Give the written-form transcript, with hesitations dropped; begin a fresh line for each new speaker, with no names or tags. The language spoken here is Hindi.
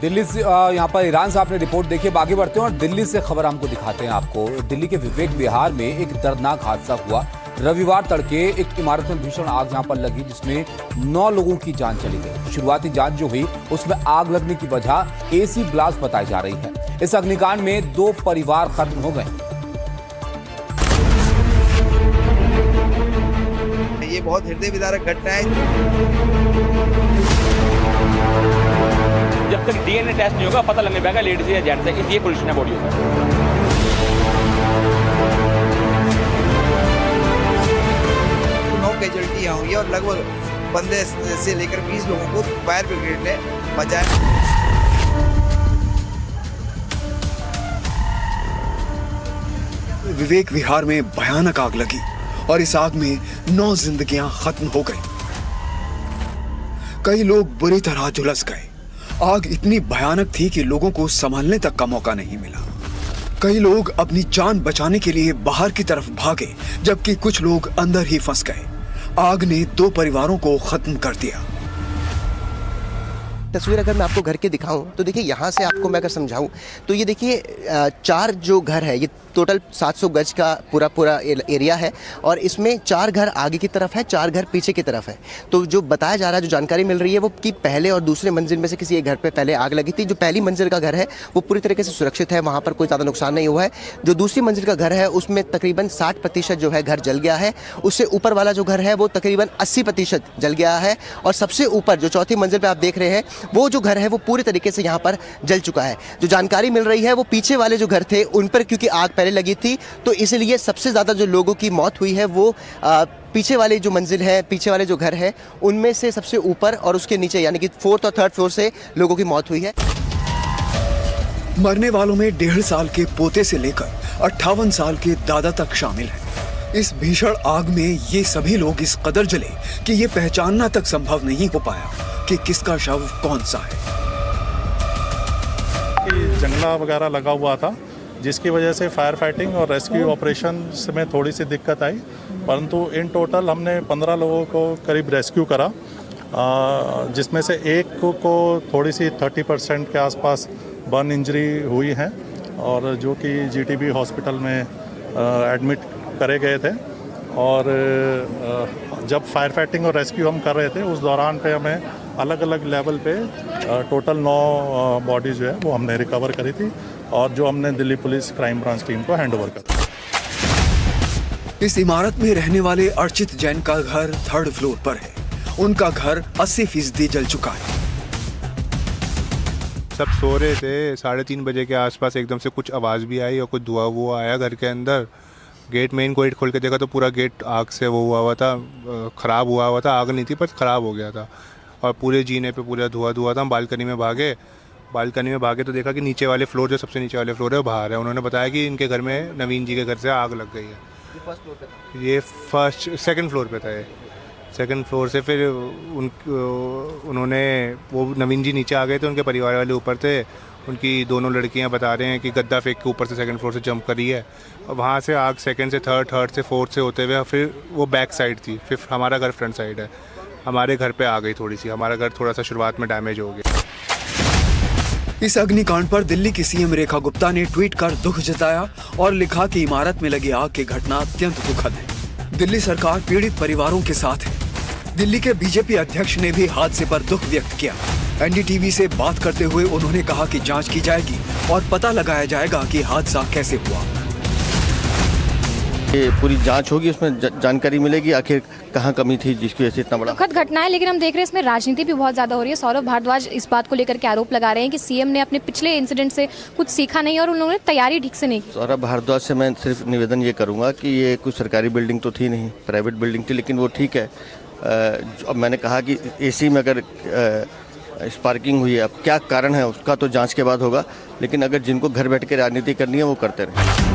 दिल्ली से यहाँ पर ईरान से आपने रिपोर्ट देखी। आगे बढ़ते हैं और दिल्ली से खबर हमको दिखाते हैं आपको। दिल्ली के विवेक विहार में एक दर्दनाक हादसा हुआ। रविवार तड़के एक इमारत में भीषण आग यहाँ पर लगी, जिसमें 9 लोगों की जान चली गई। शुरुआती जांच जो हुई उसमें आग लगने की वजह एसी ब्लास्ट बताई जा रही है। इस अग्निकांड में 2 परिवार खत्म हो गए।
ये बहुत हृदय विदारक घटना है।
जब तक डीएनए टेस्ट नहीं होगा पता लगने पाएगा लेडीज या जेंट्स है, इसलिए पुलिस ने बॉडी होगा।
9 कैजुअल्टी हुई और लगभग 15 से लेकर 20 लोगों को फायर ब्रिगेड ने बचाया।
विवेक विहार में भयानक आग लगी और इस आग में 9 जिंदगियां खत्म हो गई। कई लोग बुरी तरह झुलस गए। आग इतनी भयानक थी कि लोगों को संभालने तक का मौका नहीं मिला। कई लोग अपनी जान बचाने के लिए बाहर की तरफ भागे, जबकि कुछ लोग अंदर ही फंस गए। आग ने 2 परिवारों को खत्म कर दिया।
तस्वीर अगर मैं आपको घर के दिखाऊं तो देखिए, यहाँ से आपको मैं अगर समझाऊं तो ये देखिए 4 जो घर है, ये टोटल 700 गज का पूरा एरिया है और इसमें 4 घर आगे की तरफ है, 4 घर पीछे की तरफ है। तो जो बताया जा रहा है, जो जानकारी मिल रही है वो कि पहले और दूसरे मंजिल में से किसी एक घर पे पहले आग लगी थी। जो पहली मंजिल का घर है वो पूरी तरीके से सुरक्षित है, वहाँ पर कोई ज़्यादा नुकसान नहीं हुआ है। जो दूसरी मंजिल का घर है उसमें तकरीबन 60% जो है घर जल गया है। उससे ऊपर वाला जो घर है वो तकरीबन 80% जल गया है और सबसे ऊपर जो चौथी मंजिल पर आप देख रहे हैं वो जो घर है वो पूरी तरीके से यहाँ पर जल चुका है। जो जानकारी मिल रही है वो पीछे वाले जो घर थे उन पर क्योंकि आग पहले लगी थी, तो इसलिए सबसे ज़्यादा जो लोगों की मौत हुई है वो पीछे वाले जो मंजिल है, पीछे वाले जो घर है उनमें से सबसे ऊपर और उसके नीचे यानी कि 4th और 3rd फ्लोर से लोगों की मौत हुई है।
मरने वालों में 1.5 साल के पोते से लेकर 58 साल के दादा तक शामिल हैं। इस भीषण आग में ये सभी लोग इस कदर जले कि ये पहचानना तक संभव नहीं हो पाया कि किसका शव कौन सा है।
जंगला वगैरह लगा हुआ था, जिसकी वजह से फायर फाइटिंग और रेस्क्यू ऑपरेशन में थोड़ी सी दिक्कत आई, परंतु इन टोटल हमने 15 लोगों को करीब रेस्क्यू करा, जिसमें से एक को थोड़ी सी 30% के आसपास बर्न इंजरी हुई है और जो कि जीटीबी हॉस्पिटल में एडमिट करे गए थे। और जब फायर फाइटिंग और रेस्क्यू हम कर रहे थे उस दौरान पे हमें अलग अलग लेवल पे टोटल 9 बॉडी जो है वो हमने रिकवर करी थी और जो हमने Delhi police crime branch team को हैंड ओवर कर।
इस इमारत में रहने वाले अर्चित जैन का घर 3rd फ्लोर पर है। उनका घर 80% जल चुका है।
सब सो रहे थे, 3:30 बजे के आसपास एकदम से कुछ आवाज़ भी आई और कुछ धुआं हुआ आया घर के अंदर। मेन गेट खोल के देखा तो पूरा गेट आग से वो हुआ था, ख़राब हुआ था। आग नहीं थी पर ख़राब हो गया था और पूरे जीने पे पूरा धुआं था। हम बालकनी में भागे तो देखा कि नीचे वाले फ्लोर, जो सबसे नीचे वाले फ्लोर है, वो बाहर है। उन्होंने बताया कि इनके घर में, नवीन जी के घर से आग लग गई है। ये 2nd फ्लोर पे था। ये 2nd फ्लोर से फिर उन्होंने वो नवीन जी नीचे आ गए थे, उनके परिवार वाले ऊपर थे। उनकी दोनों लड़कियां बता रहे हैं कि गद्दा फेंक के ऊपर से 2nd फ्लोर से जंप करी है और वहाँ से आग 2nd से 3rd से 4th से होते हुए फिर वो बैक साइड थी। फिर हमारा घर फ्रंट साइड है, हमारे घर पे आ गई थोड़ी सी। हमारा घर थोड़ा सा शुरुआत में डैमेज हो गया।
इस अग्निकांड पर दिल्ली की सीएम रेखा गुप्ता ने ट्वीट कर दुख जताया और लिखा कि इमारत में लगी आग की घटना अत्यंत दुखद है। दिल्ली सरकार पीड़ित परिवारों के साथ है। दिल्ली के बीजेपी अध्यक्ष ने भी हादसे पर दुख व्यक्त किया। एनडीटीवी से बात करते हुए उन्होंने कहा कि जांच की जाएगी और पता लगाया जाएगा कि हादसा कैसे हुआ।
ये पूरी जांच होगी, उसमें जानकारी मिलेगी आखिर कहाँ कमी थी जिसकी वजह से इतना बड़ा
दुखद घटना है। लेकिन हम देख रहे हैं इसमें राजनीति भी बहुत ज़्यादा हो रही है। सौरभ भारद्वाज इस बात को लेकर के आरोप लगा रहे हैं कि सीएम ने अपने पिछले इंसिडेंट से कुछ सीखा नहीं और उन्होंने तैयारी ठीक से नहीं की।
सौरभ भारद्वाज से मैं सिर्फ निवेदन ये करूँगा कि ये कोई सरकारी बिल्डिंग तो थी नहीं, प्राइवेट बिल्डिंग थी, लेकिन वो ठीक है। अब मैंने कहा कि एसी में अगर स्पार्किंग हुई है, अब क्या कारण है उसका तो जांच के बाद होगा, लेकिन अगर जिनको घर बैठ के राजनीति करनी है वो करते रहें।